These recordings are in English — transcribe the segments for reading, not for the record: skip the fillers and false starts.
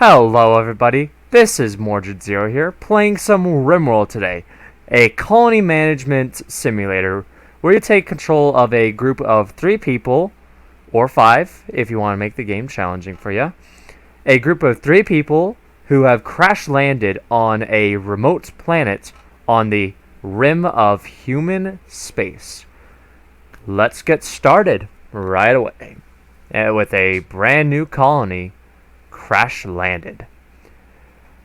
Hello everybody, this is Mordred Zero here, playing some Rimworld today, a colony management simulator where you take control of a group of 3 people, or 5 if you want to make the game challenging for you. A group of 3 people who have crash landed on a remote planet on the rim of human space. Let's get started right away with a brand new colony crash landed.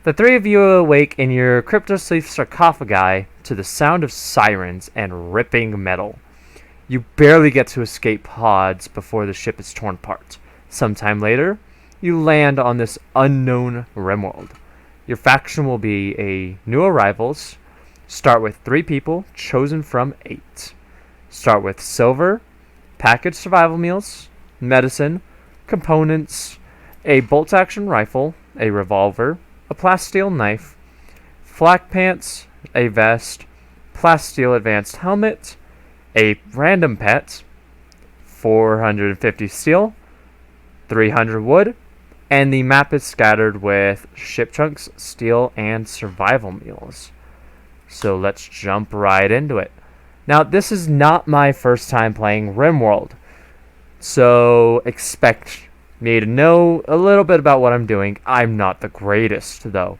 The 3 of you awake in your cryptosleep sarcophagi to the sound of sirens and ripping metal. You barely get to escape pods before the ship is torn apart. Sometime later, you land on this unknown Rimworld. Your faction will be a new arrivals. Start with 3 people chosen from 8. Start with silver, packaged survival meals, medicine, components, a bolt-action rifle, a revolver, a plasteel knife, flak pants, a vest, plasteel advanced helmet, a random pet, 450 steel, 300 wood, and the map is scattered with ship chunks, steel, and survival meals. So let's jump right into it. Now, this is not my first time playing Rimworld, so expect me to know a little bit about what I'm doing. I'm not the greatest, though.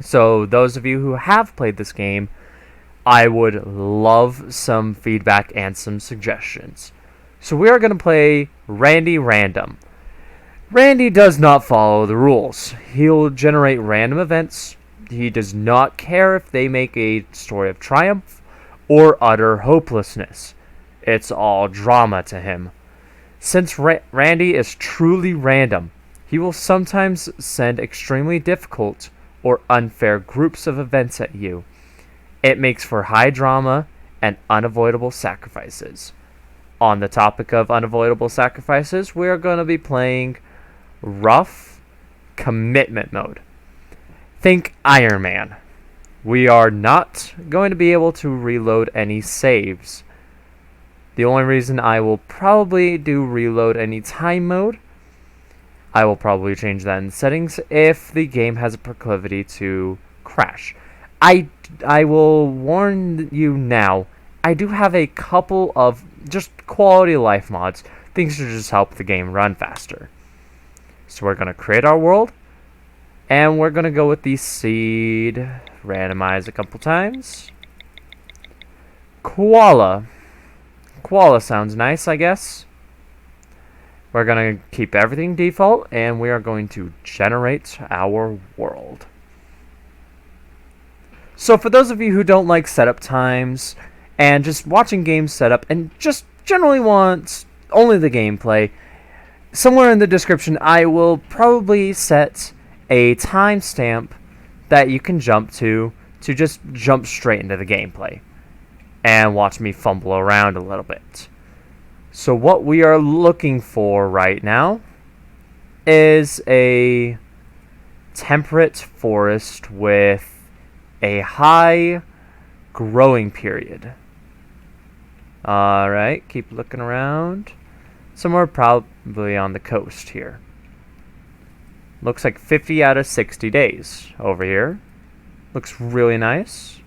So those of you who have played this game, I would love some feedback and some suggestions. So we are going to play Randy Random. Randy does not follow the rules. He'll generate random events. He does not care if they make a story of triumph or utter hopelessness. It's all drama to him. Since Randy is truly random, he will sometimes send extremely difficult or unfair groups of events at you. It makes for high drama and unavoidable sacrifices. On the topic of unavoidable sacrifices, we are going to be playing Rough Commitment Mode. Think Iron Man. We are not going to be able to reload any saves. The only reason I will probably do reload any time mode, I will probably change that in settings if the game has a proclivity to crash. I will warn you now, I do have a couple of just quality of life mods, things to just help the game run faster. So we're going to create our world, and we're going to go with the seed, randomize a couple times. Koala. Koala sounds nice, I guess. We're going to keep everything default, and we are going to generate our world. So for those of you who don't like setup times, and just watching games set up, and just generally want only the gameplay, somewhere in the description I will probably set a timestamp that you can jump to just jump straight into the gameplay and watch me fumble around a little bit. So what we are looking for right now is a temperate forest with a high growing period. Alright, keep looking around. Somewhere probably on the coast here. Looks like 50 out of 60 days over here. Looks really nice.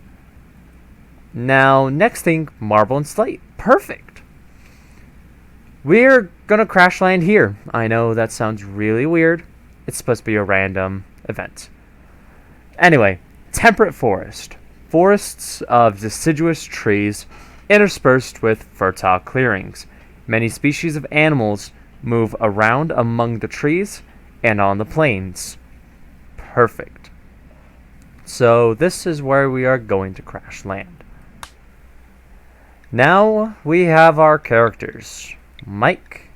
Now, next thing, marble and slate. Perfect. We're gonna crash land here. I know that sounds really weird. It's supposed to be a random event. Anyway, temperate forest. Forests of deciduous trees interspersed with fertile clearings. Many species of animals move around among the trees and on the plains. Perfect. So this is where we are going to crash land. Now we have our characters, Mike,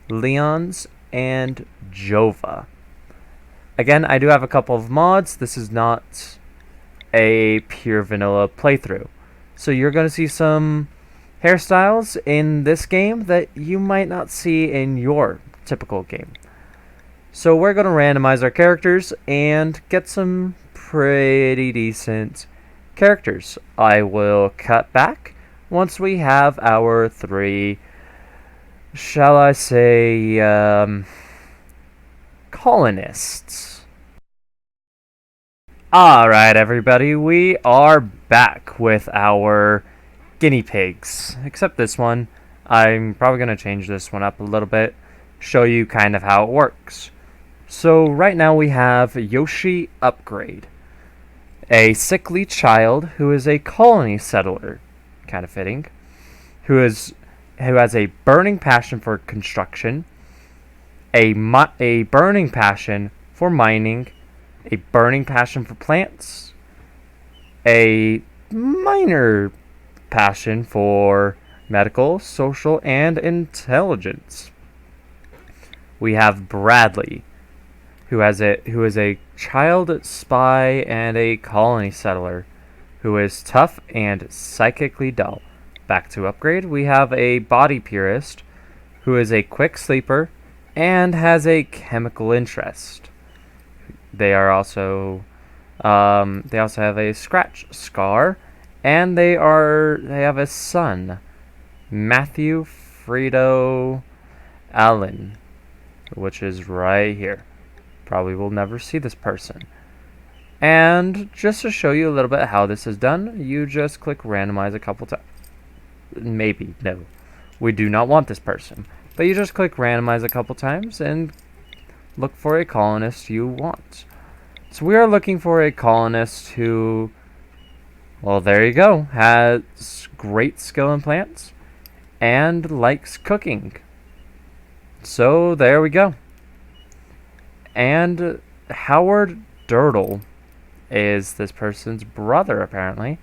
Leons, and Jova. Again, I do have a couple of mods. This is not a pure vanilla playthrough. So you're going to see some hairstyles in this game that you might not see in your typical game. So we're going to randomize our characters and get some pretty decent characters. I will cut back once we have our 3, shall I say, colonists. Alright, everybody, we are back with our guinea pigs. Except this one. I'm probably going to change this one up a little bit, show you kind of how it works. So, right now we have Yoshi Upgrade, a sickly child who is a colony settler, kind of fitting, who has a burning passion for construction, a burning passion for mining, a burning passion for plants, a minor passion for medical, social, and intelligence. We have Bradley, who is a child spy and a colony settler, who is tough and psychically dull. Back to Upgrade, we have a body purist, who is a quick sleeper and has a chemical interest. They also have a scratch scar, and they have a son, Matthew Frito Allen, which is right here. Probably will never see this person. And just to show you a little bit how this is done, you just click randomize a couple times. Maybe, no. We do not want this person. But you just click randomize a couple times and look for a colonist you want. So we are looking for a colonist who, well, there you go, has great skill in plants and likes cooking. So there we go. And Howard Dirtle is this person's brother, apparently.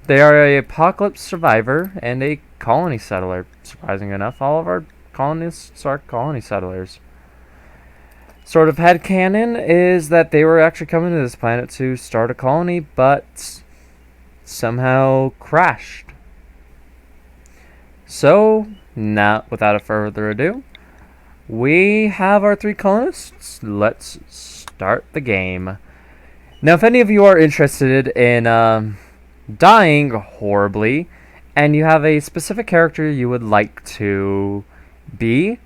They are an apocalypse survivor and a colony settler. Surprising enough, all of our colonists are colony settlers. Sort of headcanon is that they were actually coming to this planet to start a colony, but somehow crashed. So, now, without further ado, we have our 3 colonists. Let's start the game. Now, if any of you are interested in dying horribly, and you have a specific character you would like to be,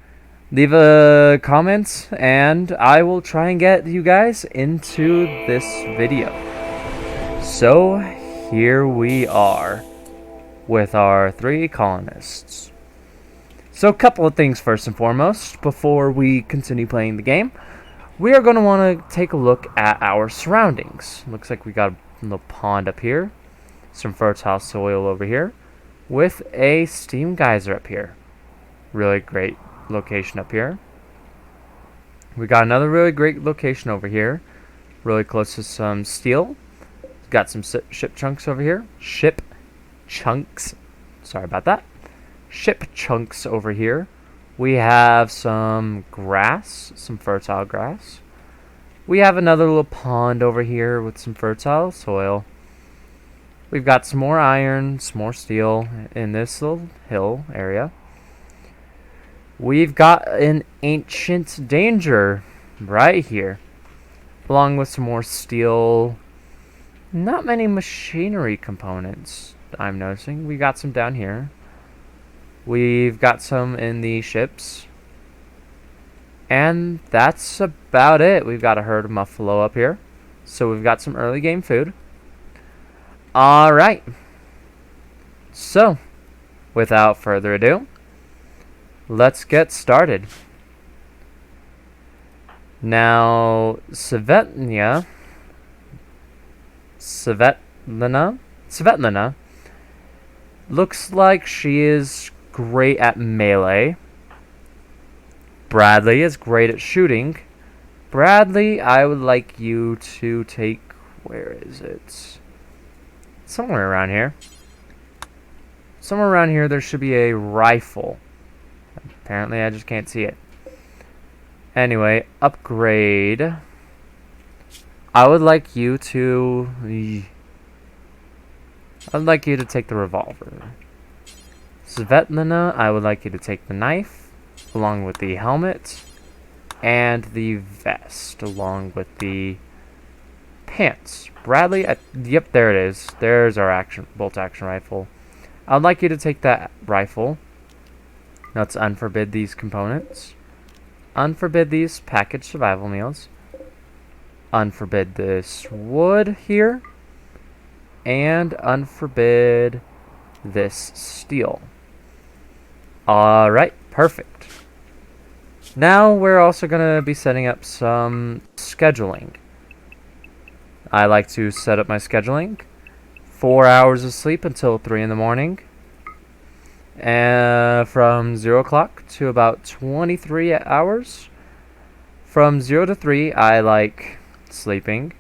leave a comment, and I will try and get you guys into this video. So, here we are with our 3 colonists. So, a couple of things first and foremost, before we continue playing the game. We are going to want to take a look at our surroundings. Looks like we got a little pond up here, some fertile soil over here, with a steam geyser up here. Really great location up here. We got another really great location over here, really close to some steel. Got some ship chunks over here. Ship chunks. Sorry about that. Ship chunks over here. We have some grass, some fertile grass. We have another little pond over here with some fertile soil. We've got some more iron, some more steel in this little hill area. We've got an ancient danger right here, along with some more steel. Not many machinery components, I'm noticing. We got some down here. We've got some in the ships. And that's about it. We've got a herd of buffalo up here. So we've got some early game food. Alright. So, without further ado, let's get started. Now, Svetlana looks like she is great at melee. Bradley is great at shooting. Bradley, I would like you to take, where is it? Somewhere around here. Somewhere around here there should be a rifle. Apparently I just can't see it. Anyway, Upgrade. I would like you to take the revolver. Svetlana, I would like you to take the knife, along with the helmet, and the vest, along with the pants. Bradley, yep, there it is. There's our bolt-action rifle. I'd like you to take that rifle. Let's unforbid these components. Unforbid these packaged survival meals. Unforbid this wood here. And unforbid this steel. Alright, perfect. Now we're also going to be setting up some scheduling. I like to set up my scheduling. 4 hours of sleep until 3 in the morning. And from 0 o'clock to about 23 hours. From 0 to 3, I like sleeping,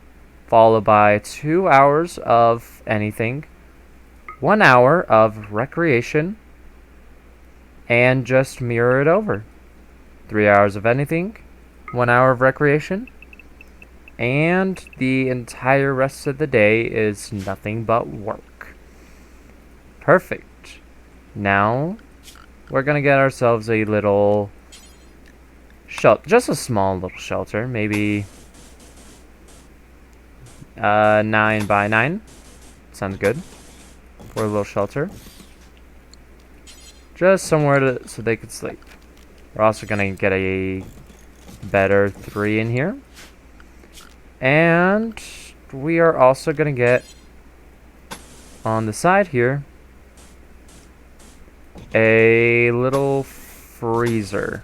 followed by 2 hours of anything, 1 hour of recreation, and just mirror it over. 3 hours of anything, 1 hour of recreation, and the entire rest of the day is nothing but work. Perfect. Now, we're gonna get ourselves a little shelter, just a small little shelter, maybe 9 by 9. Sounds good for a little shelter. Just somewhere so they could sleep. We're also gonna get a better 3 in here. And we are also gonna get on the side here a little freezer.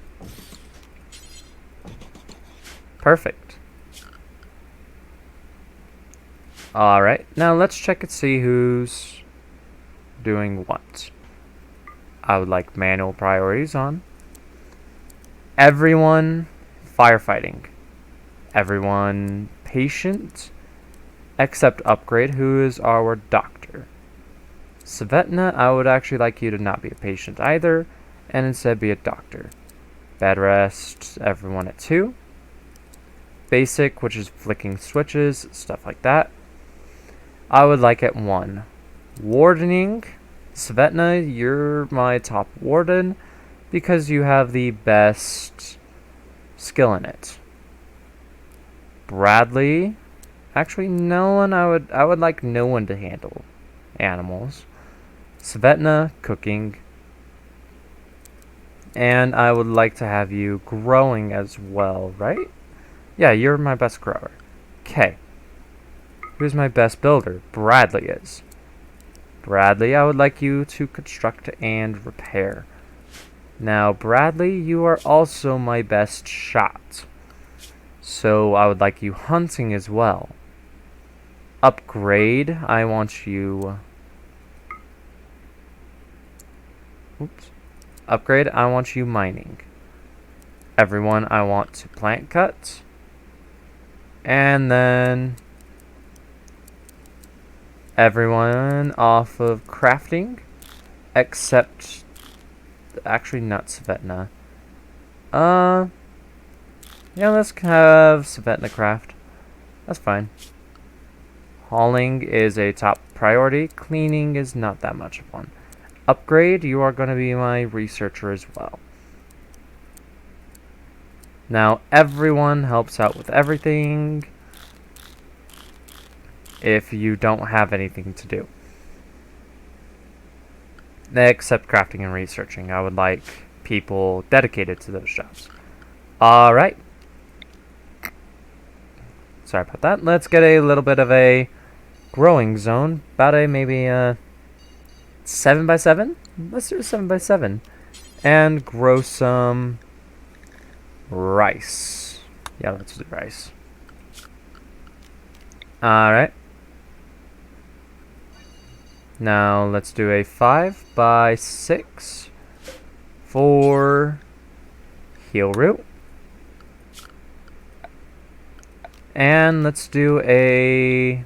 Perfect. Alright, now let's check and see who's doing what. I would like manual priorities on. Everyone firefighting. Everyone patient, except Upgrade, who is our doctor. Svetna, I would actually like you to not be a patient either, and instead be a doctor. Bed rest, everyone at 2. Basic, which is flicking switches, stuff like that, I would like at 1. Wardening, Svetna, you're my top warden because you have the best skill in it. Bradley, actually no one, I would like no one to handle animals. Svetna, cooking. And I would like to have you growing as well, right? Yeah, you're my best grower. Okay. Who's my best builder? Bradley is. Bradley, I would like you to construct and repair. Now, Bradley, you are also my best shot. So I would like you hunting as well. Upgrade, I want you... Oops. Upgrade, I want you mining. Everyone, I want to plant cut. And then... everyone off of crafting. Except... actually, not Svetna. Yeah, let's have Svetna craft. That's fine. Hauling is a top priority. Cleaning is not that much of one. Upgrade, you are going to be my researcher as well. Now, everyone helps out with everything if you don't have anything to do. Except crafting and researching. I would like people dedicated to those jobs. Alright. Sorry about that. Let's get a little bit of a growing zone. About a maybe 7 by 7? Let's do a 7 by 7. And grow some rice. Yeah, let's do rice. Alright. Now let's do a 5 by 6 for heel root. And let's do a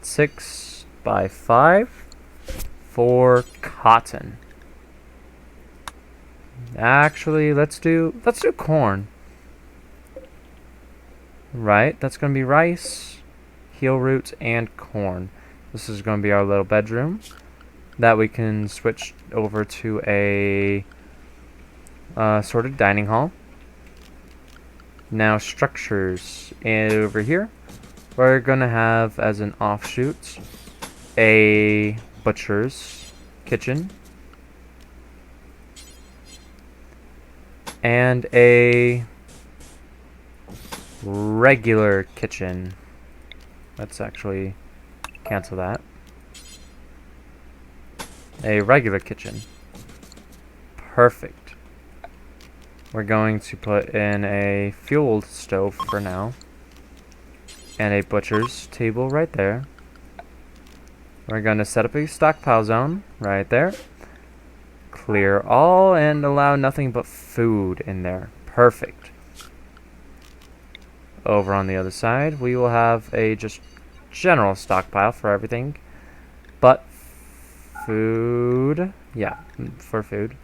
6 by 5 for cotton. Actually, let's do corn. Right, that's gonna be rice, heel root, and corn. This is gonna be our little bedroom that we can switch over to a sort of dining hall. Now structures, and over here we're gonna have as an offshoot a butcher's kitchen and a regular kitchen. Let's actually cancel that. A regular kitchen. Perfect. We're going to put in a fuel stove for now. And a butcher's table right there. We're going to set up a stockpile zone right there. Clear all and allow nothing but food in there. Perfect. Over on the other side, we will have a just general stockpile for everything. But food. Yeah, for food.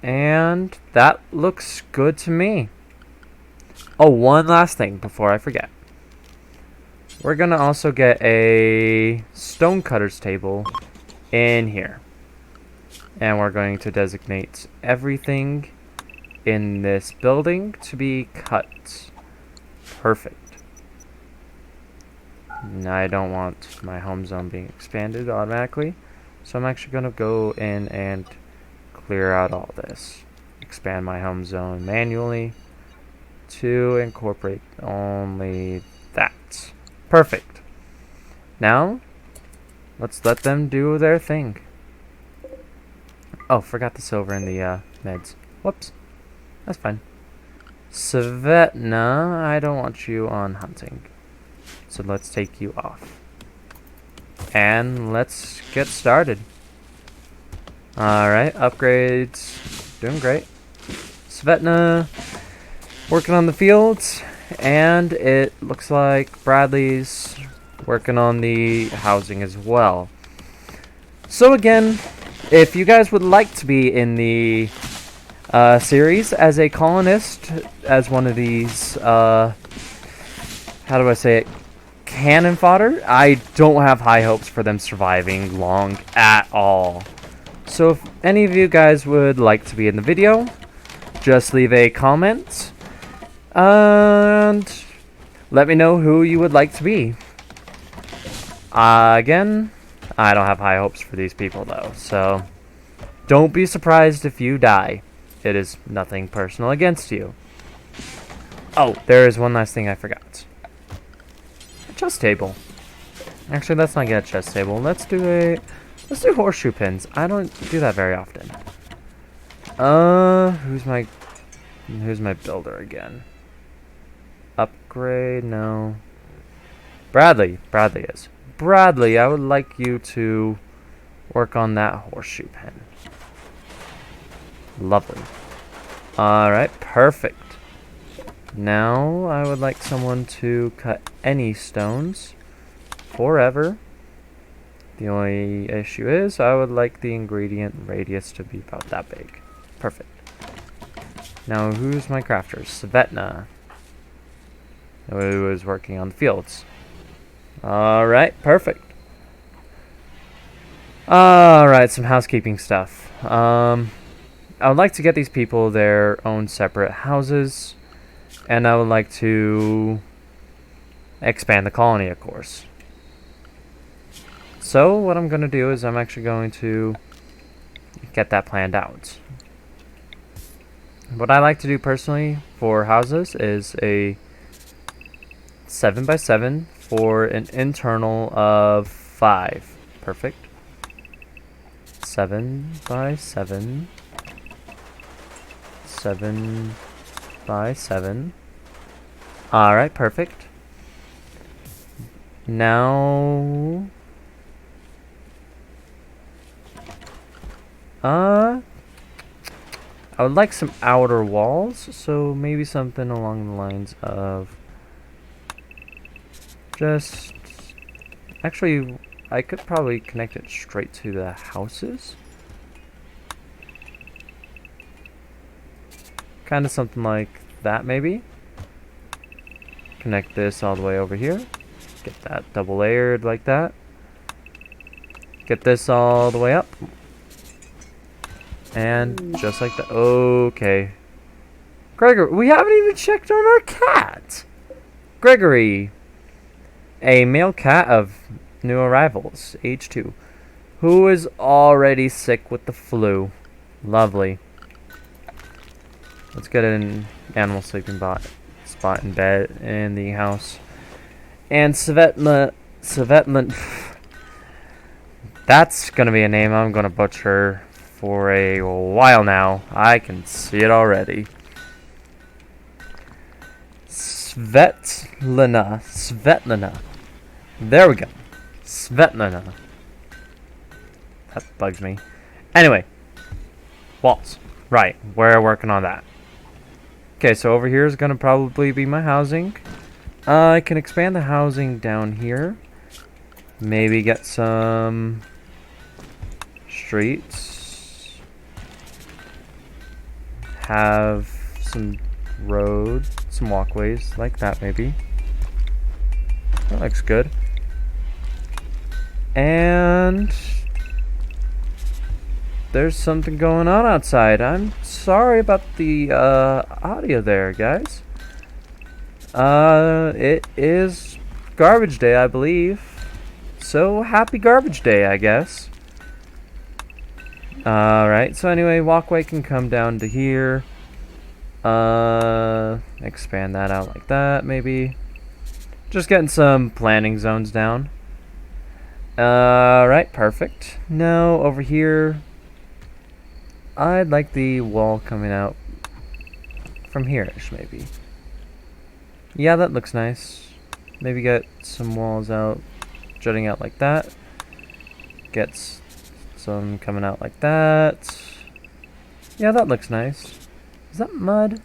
And that looks good to me. Oh, one last thing before I forget. We're going to also get a stonecutter's table in here. And we're going to designate everything in this building to be cut. Perfect. Now I don't want my home zone being expanded automatically. So I'm actually going to go in and clear out all this. Expand my home zone manually to incorporate only that. Perfect. Now, let's let them do their thing. Oh, forgot the silver in the meds. Whoops. That's fine. Svetna, I don't want you on hunting. So let's take you off. And let's get started. Alright, upgrades. Doing great. Svetna working on the fields. And it looks like Bradley's working on the housing as well. So again, if you guys would like to be in the series as a colonist, as one of these, how do I say it, cannon fodder, I don't have high hopes for them surviving long at all. So if any of you guys would like to be in the video, just leave a comment and let me know who you would like to be. Again, I don't have high hopes for these people though, so don't be surprised if you die. It is nothing personal against you. Oh, there is one last thing I forgot. A chest table. Actually, let's not get a chest table. Let's do horseshoe pins. I don't do that very often. Who's my builder again? Upgrade, no. Bradley is. Bradley, I would like you to work on that horseshoe pin. Lovely. Alright, perfect. Now, I would like someone to cut any stones forever. The only issue is I would like the ingredient radius to be about that big. Perfect. Now, who's my crafter? Svetna, who is working on the fields. Alright, perfect. Alright, some housekeeping stuff. I would like to get these people their own separate houses, and I would like to expand the colony, of course. So what I'm going to do is I'm actually going to get that planned out. What I like to do personally for houses is a 7x7 for an internal of 5. Perfect. 7x7. 7x7. Alright, perfect. Now, I would like some outer walls, so maybe something along the lines of just, actually, I could probably connect it straight to the houses. Kind of something like that, maybe. Connect this all the way over here. Get that double layered like that. Get this all the way up. And just like that. Okay. Gregory, we haven't even checked on our cat. Gregory, a male cat of new arrivals, age 2, who is already sick with the flu. Lovely. Let's get in animal sleeping spot in bed in the house. And Svetla, that's gonna be a name I'm gonna butcher for a while now. I can see it already. Svetlana. There we go. Svetlana. That bugs me. Anyway, walls. Right, we're working on that. Okay, so over here is gonna probably be my housing. I can expand the housing down here. Maybe get some streets. Have some roads, some walkways, like that maybe. That looks good. And there's something going on outside. I'm sorry about the audio there, guys. It is garbage day, I believe. So happy garbage day, I guess. Alright, so anyway, walkway can come down to here. Expand that out like that, maybe. Just getting some planning zones down. Alright, perfect. Now, over here, I'd like the wall coming out from here-ish, maybe. Yeah, that looks nice. Maybe get some walls out, jutting out like that. Get some coming out like that. Yeah, that looks nice. Is that mud?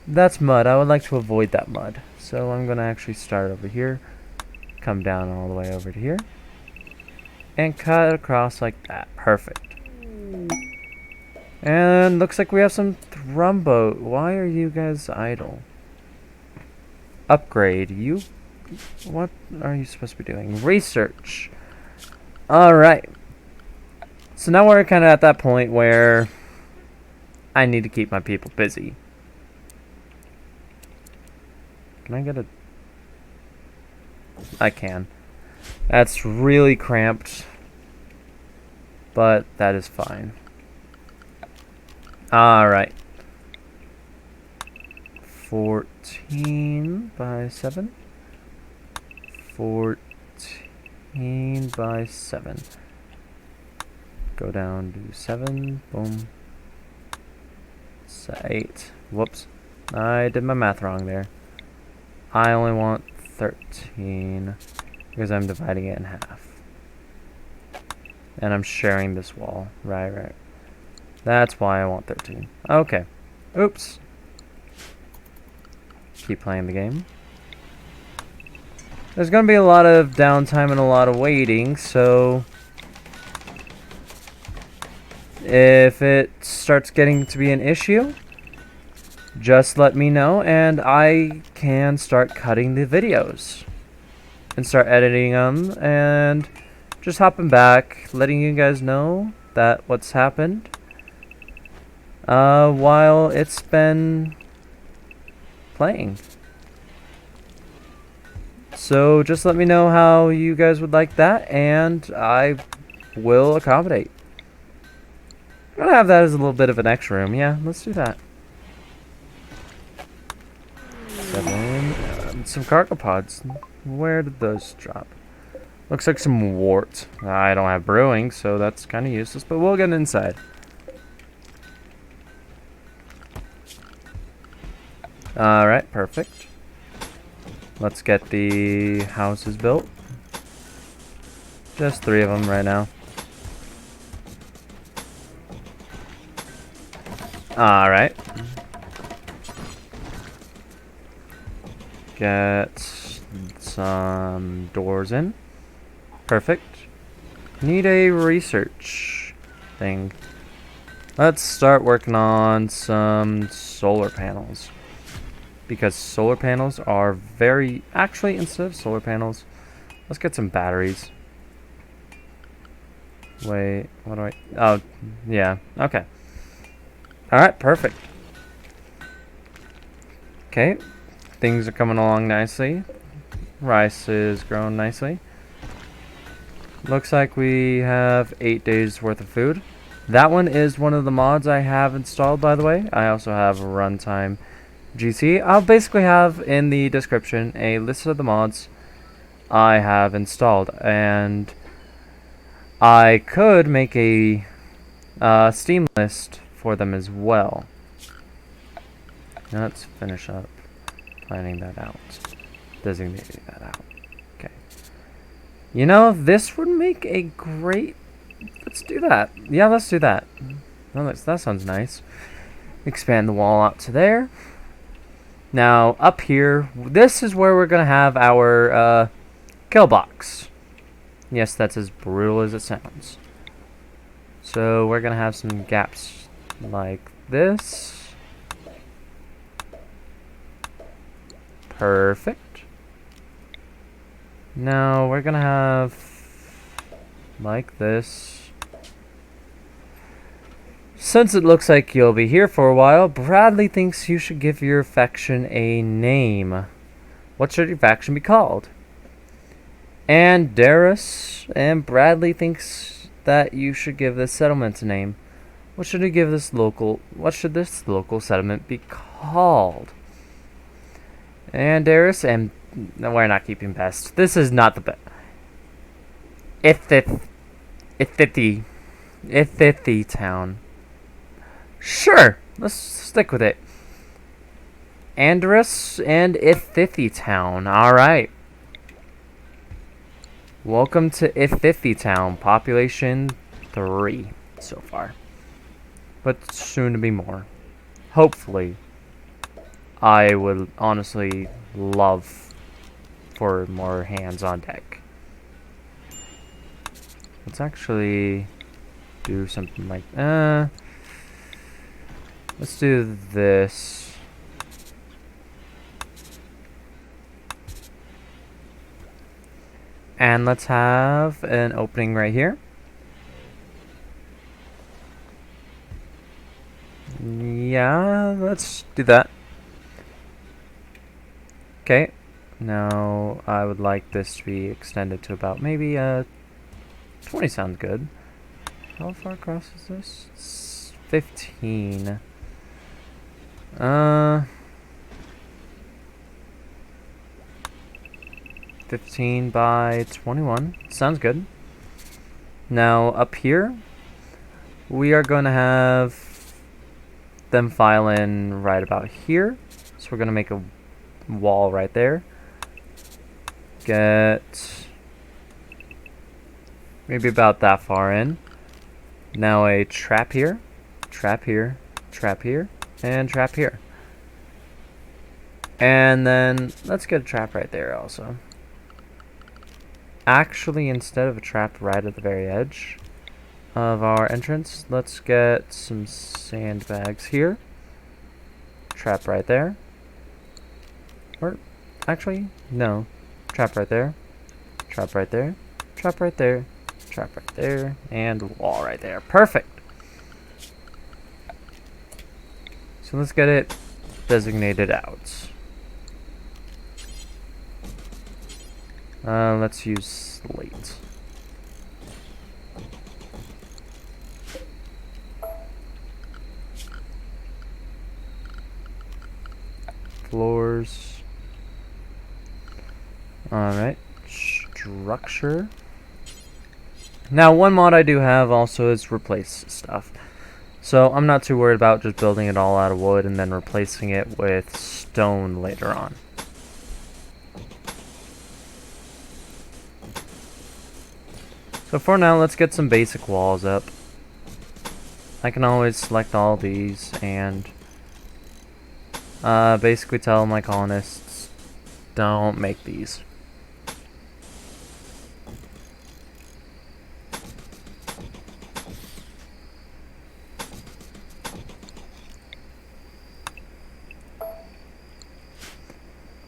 That's mud. I would like to avoid that mud. So I'm going to actually start over here. Come down all the way over to here. And cut across like that. Perfect. And looks like we have some thrumboat. Why are you guys idle? Upgrade. You... What are you supposed to be doing? Research. Alright. So now we're kind of at that point where I need to keep my people busy. Can I get a... I can. That's really cramped. But that is fine. Alright. 14 by 7. 14 by 7. Go down to 7. Boom. 8. Whoops. I did my math wrong there. I only want 13 because I'm dividing it in half. And I'm sharing this wall. Right. That's why I want 13. Okay. Oops. Keep playing the game. There's going to be a lot of downtime and a lot of waiting, so if it starts getting to be an issue, just let me know and I can start cutting the videos and start editing them and just hopping back, letting you guys know that what's happened while it's been playing. So just let me know how you guys would like that and I will accommodate. I'm gonna have that as a little bit of an extra room. Yeah, let's do that. 7. Some cargo pods. Where did those drop? Looks like some wart. I don't have brewing, so that's kind of useless, but we'll get inside. Alright, perfect. Let's get the houses built. Just 3 of them right now. Alright. Get some doors in. Perfect. Need a research thing. Let's start working on some solar panels. Because solar panels are very... Actually, instead of solar panels, let's get some batteries. Wait, what do I... Oh, yeah, okay. Alright, perfect. Okay, things are coming along nicely. Rice is growing nicely. Looks like we have 8 days worth of food. That one is one of the mods I have installed, by the way. I also have a runtime GC. I'll basically have in the description a list of the mods I have installed, and I could make a Steam list for them as well. Now let's finish up planning that out, designating that out. Okay. You know, this would make a great. Let's do that. Yeah, let's do that. Oh, that sounds nice. Expand the wall out to there. Now, up here, this is where we're going to have our kill box. Yes, that's as brutal as it sounds. So, we're going to have some gaps like this. Perfect. Now, we're going to have like this. Since it looks like you'll be here for a while, Bradley thinks you should give your faction a name. What should your faction be called? And Darius and Bradley thinks that you should give this settlement a name. What should this local settlement be called? And Darius and no, we're not keeping best. This is not the best. Ithi town. Sure, let's stick with it. Andrus and Ithi town. Alright. Welcome to Ithi town. Population 3 so far. But soon to be more. Hopefully. I would honestly love for more hands on deck. Let's actually do something like let's do this. And let's have an opening right here. Yeah, let's do that. Okay. Now I would like this to be extended to about maybe 20 sounds good. How far across is this? It's 15. 15 by 21. Sounds good. Now up here, we are going to have them file in right about here. So we're going to make a wall right there. Get maybe about that far in. Now a trap here, trap here, trap here, and trap here. And then let's get a trap right there also. Actually, instead of a trap right at the very edge of our entrance, let's get some sandbags here. Trap right there. Or, actually, no. Trap right there. Trap right there. Trap right there. Trap right there. And wall right there. Perfect! So let's get it designated out. Let's use slate. Floors. Alright. Structure. Now, one mod I do have also is replace stuff. So I'm not too worried about just building it all out of wood and then replacing it with stone later on. So for now, let's get some basic walls up. I can always select all these and basically tell my colonists, don't make these.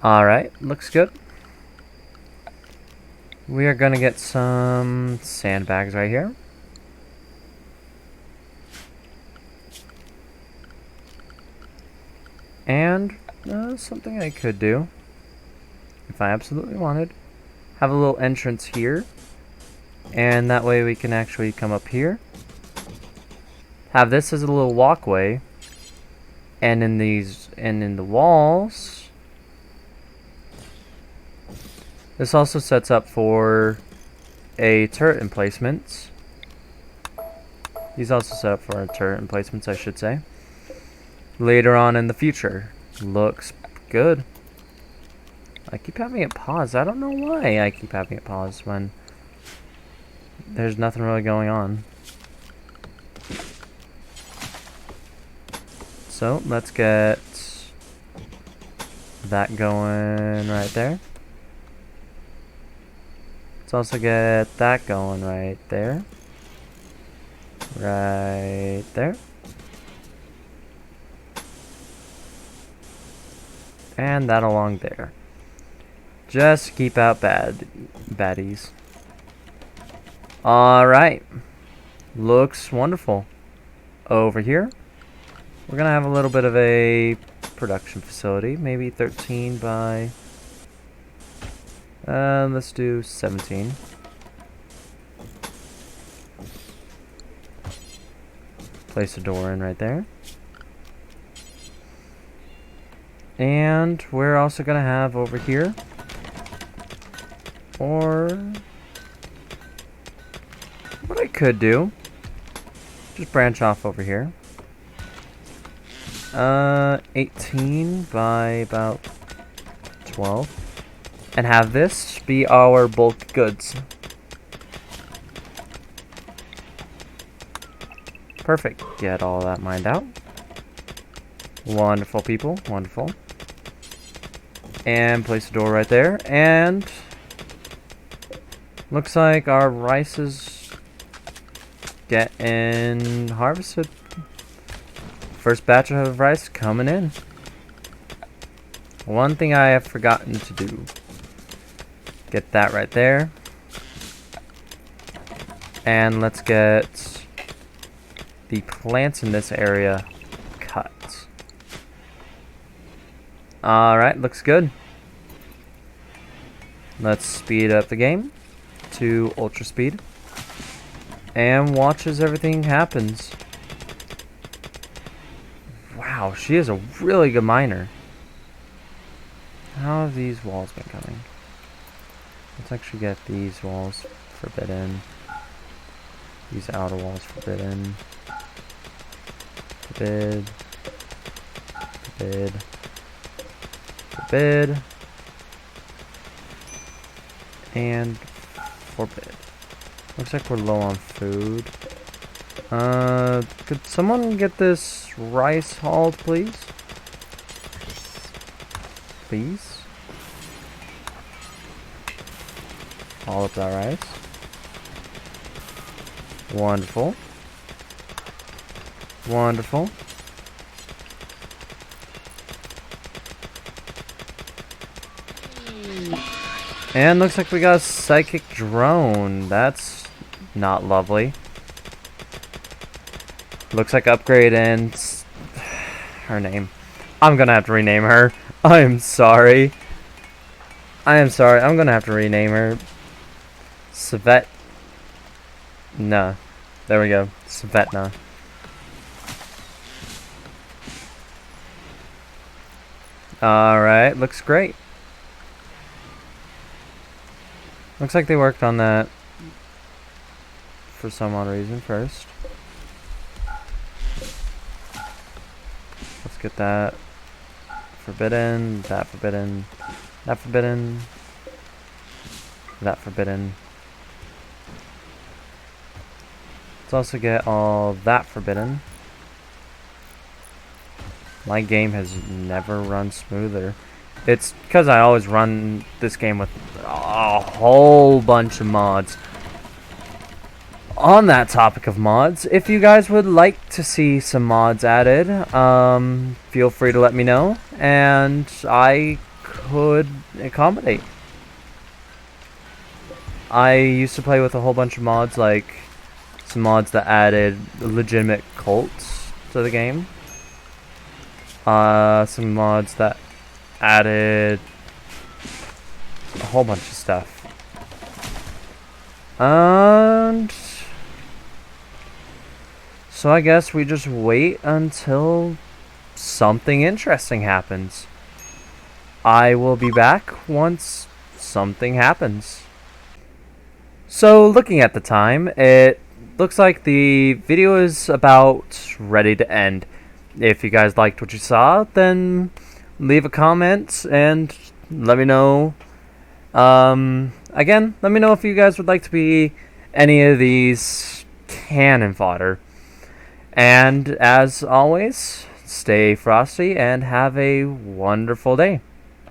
Alright, looks good. We are gonna get some sandbags right here. And something I could do, if I absolutely wanted, have a little entrance here. And that way we can actually come up here. Have this as a little walkway. And in the walls, this also sets up for a turret emplacements. These also set up for our turret emplacements, I should say. Later on in the future. Looks good. I keep having it pause. I don't know why I keep having it pause when there's nothing really going on. So, let's get that going right there. Let's also get that going right there. Right there. And that along there. Just keep out baddies. Alright. Looks wonderful. Over here, we're gonna have a little bit of a production facility. Maybe 13 by... let's do 17. Place a door in right there. And we're also gonna have over here, or what I could do, just branch off over here. 18 by about 12, and have this be our bulk goods. Perfect. Get all that mined out. Wonderful, people. Wonderful. And place a door right there. And looks like our rice is getting harvested. First batch of rice coming in. One thing I have forgotten to do. Get that right there. And let's get the plants in this area cut. Alright, looks good. Let's speed up the game to ultra speed and watch as everything happens. Wow, she is a really good miner. How have these walls been coming? Let's actually get these walls forbidden. These outer walls forbidden. Forbid. Forbid. Forbid. And forbid. Looks like we're low on food. Could someone get this rice hauled, please? Please? Haul up that rice. Wonderful. Wonderful. And looks like we got a psychic drone. That's not lovely. Looks like upgrade and her name. I'm gonna have to rename her. I am sorry. I am sorry. I'm gonna have to rename her. Svetna. There we go. Svetna. Alright, looks great. Looks like they worked on that for some odd reason first. Let's get that forbidden, that forbidden, that forbidden, that forbidden. Let's also get all that forbidden. My game has never run smoother. It's because I always run this game with a whole bunch of mods. On that topic of mods, if you guys would like to see some mods added, feel free to let me know, and I could accommodate. I used to play with a whole bunch of mods, like some mods that added legitimate cults to the game. Some mods that added a whole bunch of stuff. And so I guess we just wait until something interesting happens. I will be back once something happens. So looking at the time, it looks like the video is about ready to end. If you guys liked what you saw, then leave a comment and let me know. Again, let me know if you guys would like to be any of these cannon fodder. And as always, stay frosty and have a wonderful day.